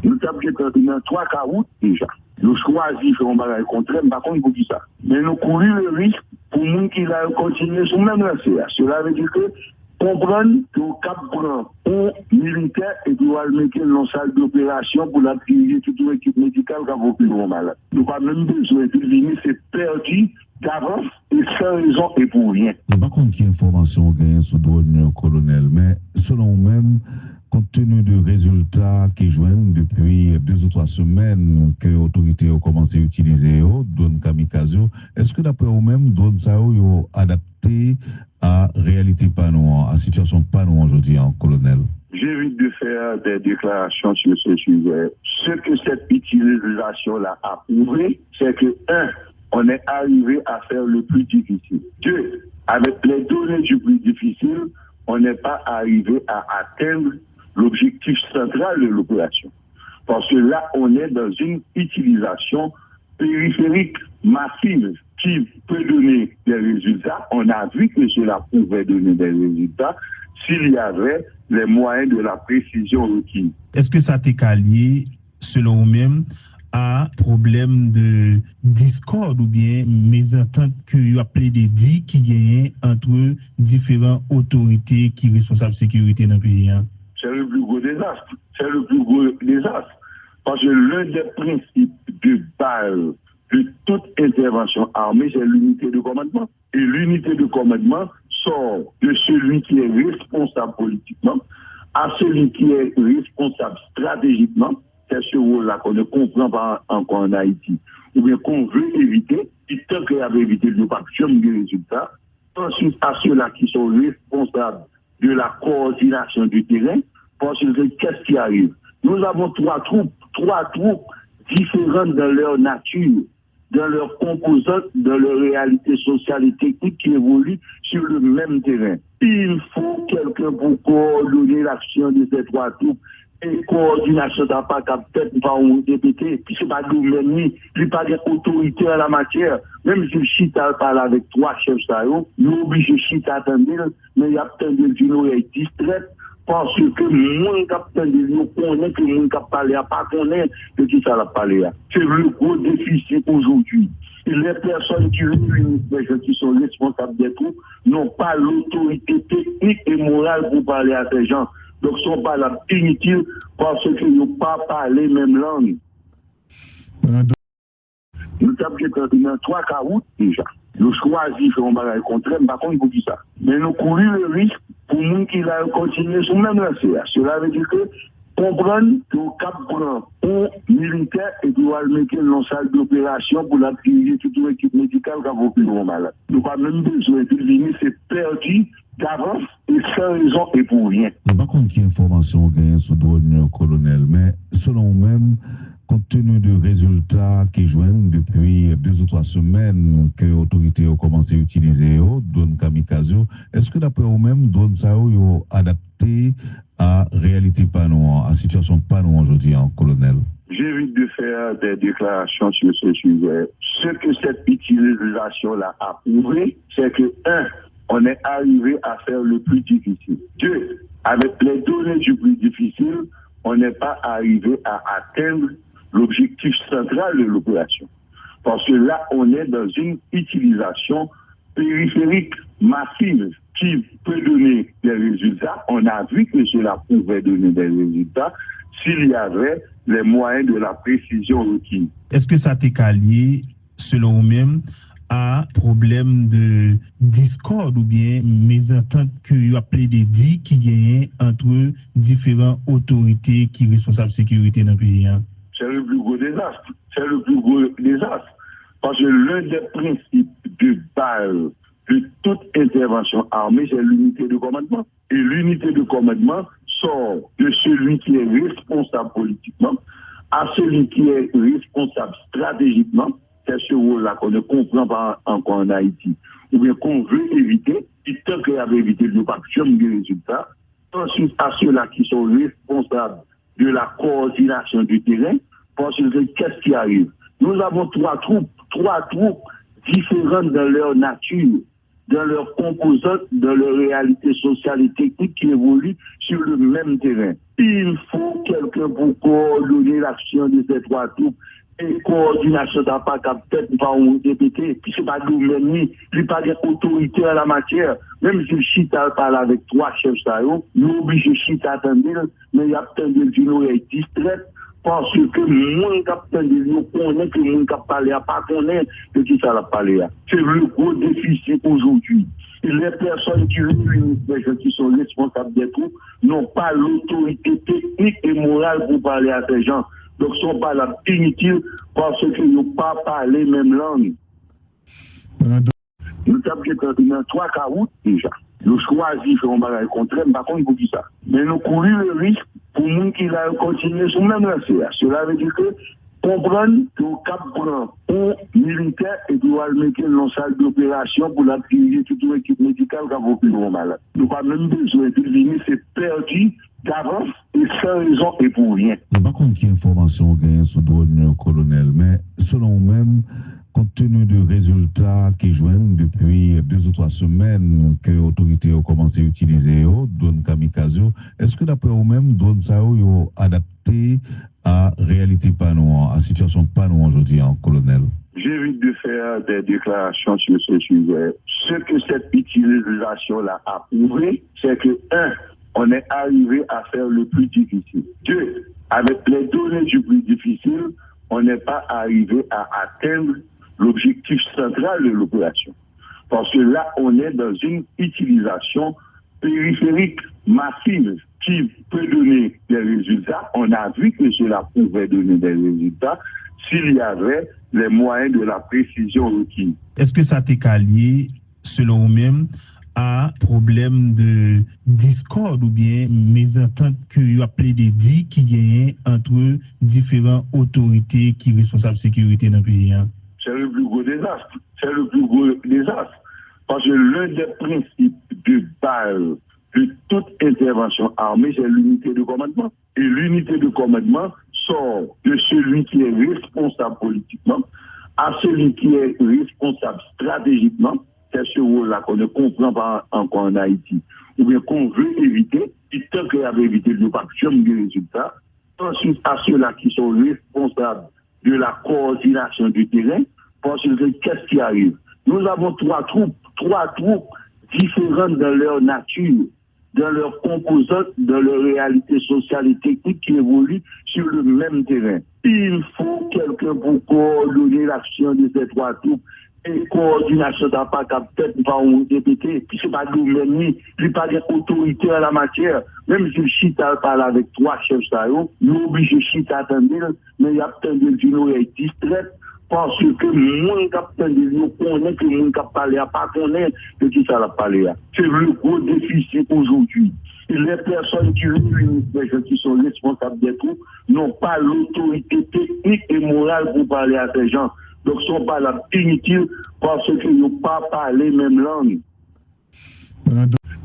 Nous avons dans 3 caroutes déjà. Nous choisissons un bagage contraire, par contre, pour qui ça. Mais nous courons le risque pour nous qui va continuer sur le même lancé. Cela veut dire que comprendre que le cap prend un militaire et doit le mettre dans la salle d'opération pour l'activer toute l'équipe médicale qui va plus loin malade. Nous n'avons pas même besoin de venir, c'est perdu d'avance et sans raison et pour rien. Je ne sais pas quelle information gagne sur le colonel, mais selon vous-même, compte tenu de résultats qui joignent depuis 2 ou 3 semaines que les autorités ont commencé à utiliser drone kamikaze, est-ce que d'après vous-même, drone ça ont adapté à réalité panou, à situation panou aujourd'hui en colonel? J'évite de faire des déclarations sur ce sujet. Ce que cette utilisation-là a prouvé, c'est que, 1, on est arrivé à faire le plus difficile. 2, avec les données du plus difficile, on n'est pas arrivé à atteindre l'objectif central de l'opération. Parce que là, on est dans une utilisation périphérique massive qui peut donner des résultats. On a vu que cela pouvait donner des résultats s'il y avait les moyens de la précision requise. Est-ce que ça t'est lié, selon vous-même, à problème de discorde ou bien mésentente que vous appelez des dits qui gagnent entre différentes autorités qui sont responsables de la sécurité dans le pays? C'est le plus gros désastre. C'est le plus gros désastre. Parce que l'un des principes de base de toute intervention armée, c'est l'unité de commandement. Et l'unité de commandement sort de celui qui est responsable politiquement à celui qui est responsable stratégiquement. C'est ce rôle-là qu'on ne comprend pas encore en Haïti. Ou bien qu'on veut éviter, et tant qu'il y avait évité le maximum de résultats. Ensuite, à ceux-là qui sont responsables de la coordination du terrain, parce que qu'est-ce qui arrive? Nous avons 3 troupes différentes dans leur nature, dans leurs composantes, dans leur réalité sociale et technique qui évoluent sur le même terrain. Il faut quelqu'un pour coordonner l'action de ces 3 troupes. Et coordination n'a pas peut-être pas répéter, puis c'est pas nous même ni, il n'y a pas d'autorité en la matière. Même si le Chita parle avec 3 chefs, nous obligés Chita attendre, mais il y a peut-être d'une oreille distraite. Parce que mon capitaine de nous connaît que mon capitaine n'a pas connaît de qui ça l'a parlé. C'est le gros déficit aujourd'hui. Et les personnes qui réunissent les gens qui sont responsables des troupes n'ont pas l'autorité technique et morale pour parler à ces gens. Donc, ils ne sont pas là inutiles parce qu'ils n'ont pas parlé même langue. Nous avons dans 3 caroutes déjà. Nous choisissons un bagage contraire, par contre, pour qui ça. Mais nous courons le risque pour nous qui va continuer sur le même lancé. Cela veut dire que comprendre que le cap prend un militaire et doit le mettre dans la salle d'opération pour l'activer toute l'équipe médicale qui va plus loin malade. Nous n'avons pas même besoin de venir, c'est perdu d'avance et sans raison et pour rien. Je ne sais pas quelle information gagne sur le colonel, mais selon vous-même, compte tenu de résultats qui joignent depuis 2 ou 3 semaines que les autorités ont commencé à utiliser drone kamikaze, est-ce que d'après vous-même, drone ça ont adapté à réalité panou, à situation panou aujourd'hui en colonel? J'évite de faire des déclarations sur ce sujet. Ce que cette utilisation-là a prouvé, c'est que 1, on est arrivé à faire le plus difficile. 2, avec les données du plus difficile, on n'est pas arrivé à atteindre l'objectif central de l'opération. Parce que là, on est dans une utilisation périphérique massive qui peut donner des résultats. On a vu que cela pouvait donner des résultats s'il y avait les moyens de la précision requise. Est-ce que ça t'est lié, selon vous-même, à problème de discorde ou bien mésentente que vous appelez des dits qui gagnent entre différentes autorités qui sont responsables de la sécurité dans le pays? C'est le plus gros désastre. C'est le plus gros désastre. Parce que l'un des principes de base de toute intervention armée, c'est l'unité de commandement. Et l'unité de commandement sort de celui qui est responsable politiquement à celui qui est responsable stratégiquement. C'est ce rôle-là qu'on ne comprend pas encore en Haïti. Ou bien qu'on veut éviter, et tant qu'il y avait évité le maximum de résultats. Ensuite, à ceux-là qui sont responsables de la coordination du terrain, parce que qu'est-ce qui arrive? Nous avons 3 troupes différentes dans leur nature, dans leurs composantes, dans leur réalité sociale et technique qui évoluent sur le même terrain. Il faut quelqu'un pour coordonner l'action de ces trois troupes. Et coordination n'a pas peut-être pas on répéter, puis c'est pas domaine ni, il pas d'autorité en la matière. Même si le Chita parle avec trois chefs ça, il est obligé Chita attendre, mais il a attendu d'une oreille distraite. Parce que mon capitaine de nous connaît que mon cap parler pas connaît de qui ça l'a parlé. C'est le gros déficit aujourd'hui. Et les personnes qui réunissent les gens qui sont responsables des troupes n'ont pas l'autorité technique et morale pour parler à ces gens. Donc, ils ne sont pas là inutiles parce qu'ils n'ont pas parlé même langue. Nous avons dans 3 carottes déjà. Nous choisissons faire un bagage contre eux, par contre, pour qui ça. Mais nous courons le risque pour nous qui va continuer sur le même lancé. Cela veut dire que comprendre que le cap prend un militaire et doit le mettre dans une salle d'opération pour la diriger toute une équipe médicale qui va plus malade. Nous n'avons pas même besoin de venir, c'est perdu d'avance et sans raison et pour rien. Par contre, il y a information gagnée sous drone colonel, mais selon vous-même, compte tenu des résultats qui joignent depuis 2 ou 3 semaines que l'autorité a commencé à utiliser drone kamikaze, est-ce que d'après vous-même, drone ça ont adapté à réalité panou, à situation panou aujourd'hui en colonel? J'évite de faire des déclarations sur ce sujet. Ce que cette utilisation-là a prouvé, c'est que, 1, on est arrivé à faire le plus difficile. 2, avec les données du plus difficile, on n'est pas arrivé à atteindre l'objectif central de l'opération. Parce que là, on est dans une utilisation périphérique massive qui peut donner des résultats. On a vu que cela pouvait donner des résultats s'il y avait les moyens de la précision requise. Est-ce que ça t'est calé, selon vous-même, à problème de discorde ou bien mésentente que vous appelez des dits qui gagnent entre différentes autorités qui sont responsables de la sécurité dans le pays? C'est le plus gros désastre. C'est le plus gros désastre. Parce que l'un des principes de base de toute intervention armée, c'est l'unité de commandement. Et l'unité de commandement sort de celui qui est responsable politiquement à celui qui est responsable stratégiquement. C'est ce rôle-là qu'on ne comprend pas encore en Haïti. Ou bien qu'on veut éviter, et tant qu'il y avait évité de ne pas jamais des résultats. Ensuite, à ceux-là qui sont responsables de la coordination du terrain, parce que qu'est-ce qui arrive? Nous avons trois troupes différentes dans leur nature, dans leurs composantes, dans leur réalité sociale et technique qui évoluent sur le même terrain. Il faut quelqu'un pour coordonner l'action de ces trois troupes. Et coordination n'a pas peut-être pas on répéter, puis c'est pas domaine ni, il pas d'autorité en la matière. Même si le Chita parle avec trois chefs ça, il est obligé Chita attendre, mais il a attendu d'une oreille distraite. Parce que mon capitaine de nous connaît que mon capitaine parler à pas connaît de qui ça l'a parlé. C'est le gros déficit aujourd'hui. Et les personnes qui réunissent les gens qui sont responsables des troupes n'ont pas l'autorité technique et morale pour parler à ces gens. Donc, ils ne sont pas là inutiles parce qu'ils n'ont pas parlé même langue.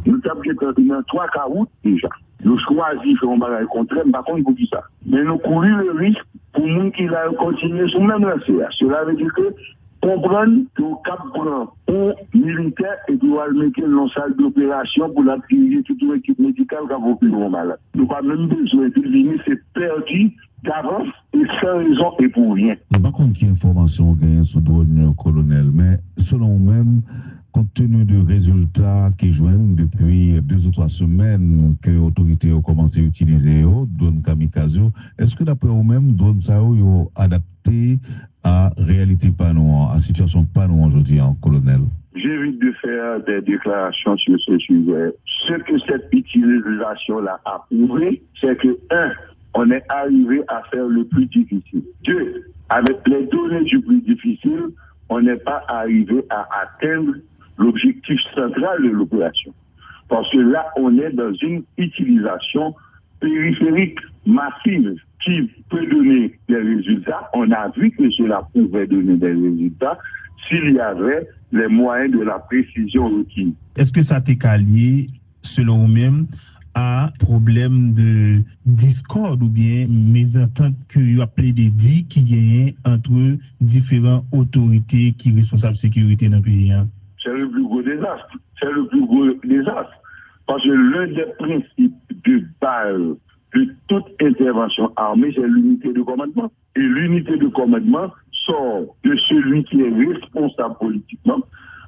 Nous avons dans 3 carottes déjà. Nous choisissons faire un bagage contre eux, par contre, pour qui ça. Mais nous courons le risque pour nous qui va continuer sur le même lancé. Cela veut dire que comprendre que le cap prend un militaire et doit le mettre dans une salle d'opération pour la diriger toute une équipe médicale qui va plus malade. Nous n'avons pas même besoin de venir, c'est perdu d'avance et sans raison et pour rien. Par contre, il y a information gagnée sous drone colonel, mais selon vous-même, compte tenu des résultats qui joignent depuis 2 ou 3 semaines que l'autorité a commencé à utiliser drone kamikaze, est-ce que d'après vous-même, drone ça ont adapté à réalité panou, à situation panou aujourd'hui en colonel? J'évite de faire des déclarations sur ce sujet. Ce que cette utilisation-là a prouvé, c'est que 1, on est arrivé à faire le plus difficile. 2, avec les données du plus difficile, on n'est pas arrivé à atteindre l'objectif central de l'opération. Parce que là, on est dans une utilisation périphérique massive qui peut donner des résultats. On a vu que cela pouvait donner des résultats s'il y avait les moyens de la précision requise. Est-ce que ça t'est calé, selon vous-même, à problème de discorde ou bien mésentente que vous appelez des dits qui gagnent entre différentes autorités qui sont responsables de la sécurité dans le pays? C'est le plus gros désastre. C'est le plus gros désastre. Parce que l'un des principes de base de toute intervention armée, c'est l'unité de commandement. Et l'unité de commandement sort de celui qui est responsable politiquement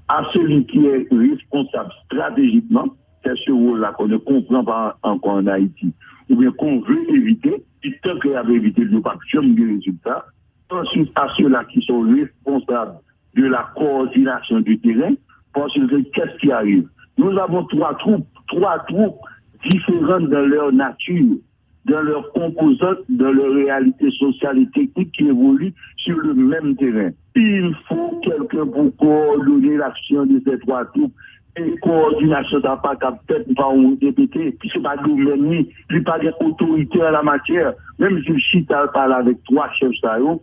à celui qui est responsable stratégiquement. C'est ce rôle-là qu'on ne comprend pas encore en Haïti, ou bien qu'on veut éviter, et tant qu'il y avait évité le maximum des résultats. Ensuite, à ceux-là qui sont responsables de la coordination du terrain, parce que qu'est-ce qui arrive? Nous avons trois troupes différentes dans leur nature, dans leurs composantes, dans leur réalité sociale et technique qui évoluent sur le même terrain. Il faut quelqu'un pour coordonner l'action de ces trois troupes. Et coordination n'a pas capté par un député, puis c'est pas nous-mêmes, il n'y a pas d'autorité en la matière. Même si Chita parle avec trois chefs,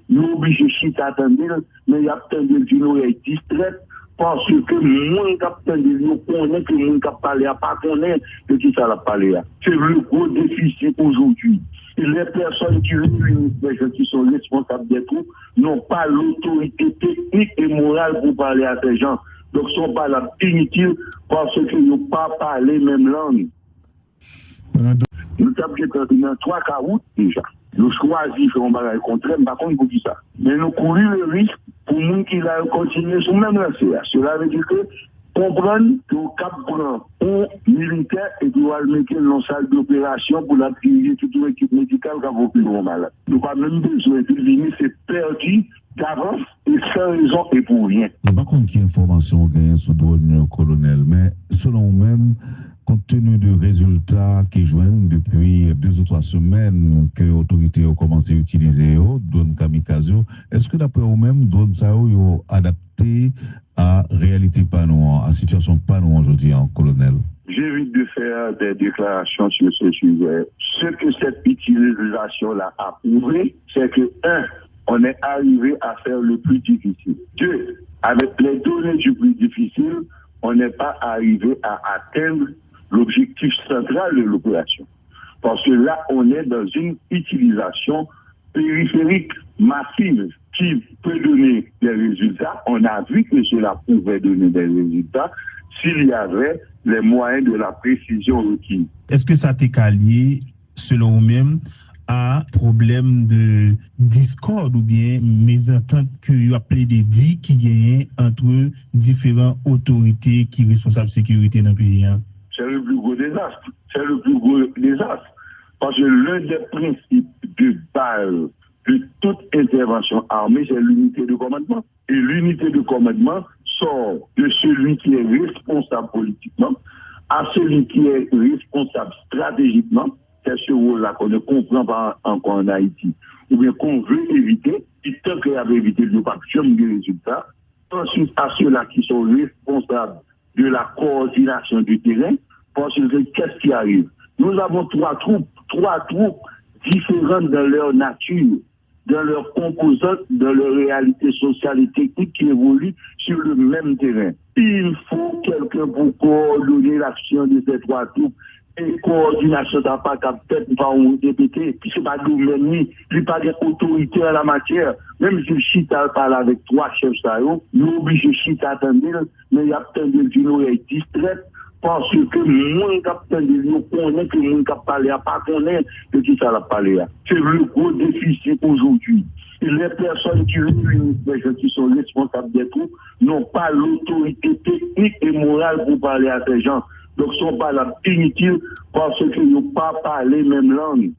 nous obligons Chita à attendre, mais il y a attendu d'une oreille distraite. Parce que mon capitaine de nous connaît que mon cap parler à pas connaît de qui ça l'a parlé. C'est le gros déficit aujourd'hui. Et les personnes qui réunissent les gens qui sont responsables des troupes n'ont pas l'autorité technique et morale pour parler à ces gens. Donc, ils ne sont pas là inutiles parce qu'ils n'ont pas parlé même langue. Nous avons dans 3 caroutes déjà. Nous choisissons un bagage contraire, par contre, pour qui ça. Mais nous courons le risque pour nous qui va continuer sur le même lancé. Cela veut dire que comprendre que le cap prend un militaire et doit le mettre dans la salle d'opération pour la diriger toute l'équipe médicale qui va plus loin malade. Nous n'avons pas même besoin de venir, c'est perdu d'avance et sans raison et pour rien. Par contre, il y a information gagnée sous drone colonel, mais selon vous-même, compte tenu de résultats qui joignent depuis 2 ou 3 semaines que les autorités ont commencé à utiliser drone kamikaze, est-ce que d'après vous-même, drone ça ont adapté à réalité panou, à situation panou aujourd'hui en colonel? J'évite de faire des déclarations sur ce sujet. Ce que cette utilisation-là a prouvé, c'est que, 1, on est arrivé à faire le plus difficile. 2, avec les données du plus difficile, on n'est pas arrivé à atteindre l'objectif central de l'opération. Parce que là, on est dans une utilisation périphérique massive qui peut donner des résultats. On a vu que cela pouvait donner des résultats s'il y avait les moyens de la précision requise. Est-ce que ça t'est lié, selon vous-même, à problème de discorde ou bien mésentente que vous appelez des dits qui gagnent entre différentes autorités qui sont responsables de la sécurité dans le pays? C'est le plus gros désastre. C'est le plus gros désastre. Parce que l'un des principes de base de toute intervention armée, c'est l'unité de commandement. Et l'unité de commandement sort de celui qui est responsable politiquement à celui qui est responsable stratégiquement. C'est ce rôle-là qu'on ne comprend pas encore en Haïti. Ou bien qu'on veut éviter, et tant qu'il y avait évité le maximum des résultats. Ensuite, à ceux-là qui sont responsables de la coordination du terrain, parce que qu'est-ce qui arrive? Nous avons trois troupes différentes dans leur nature, dans leurs composantes, dans leur réalité sociale et technique qui évoluent sur le même terrain. Il faut quelqu'un pour coordonner l'action de ces trois troupes. Et coordination n'a pas capté par un député, puis c'est pas nous-mêmes, il n'y a pas d'autorité en la matière. Même si Chita parle avec trois chefs, nous obligons Chita à attendre, mais il y a attendu d'une oreille distraite, parce que mon capitaine de nous connaît que mon cap parler à pas connaît de qui ça l'a parlé. C'est le gros déficit aujourd'hui. Et les personnes qui réunissent les gens qui sont responsables des troupes n'ont pas l'autorité technique et morale pour parler à ces gens. Donc, ils ne sont pas là inutiles parce qu'ils n'ont pas parlé même langue.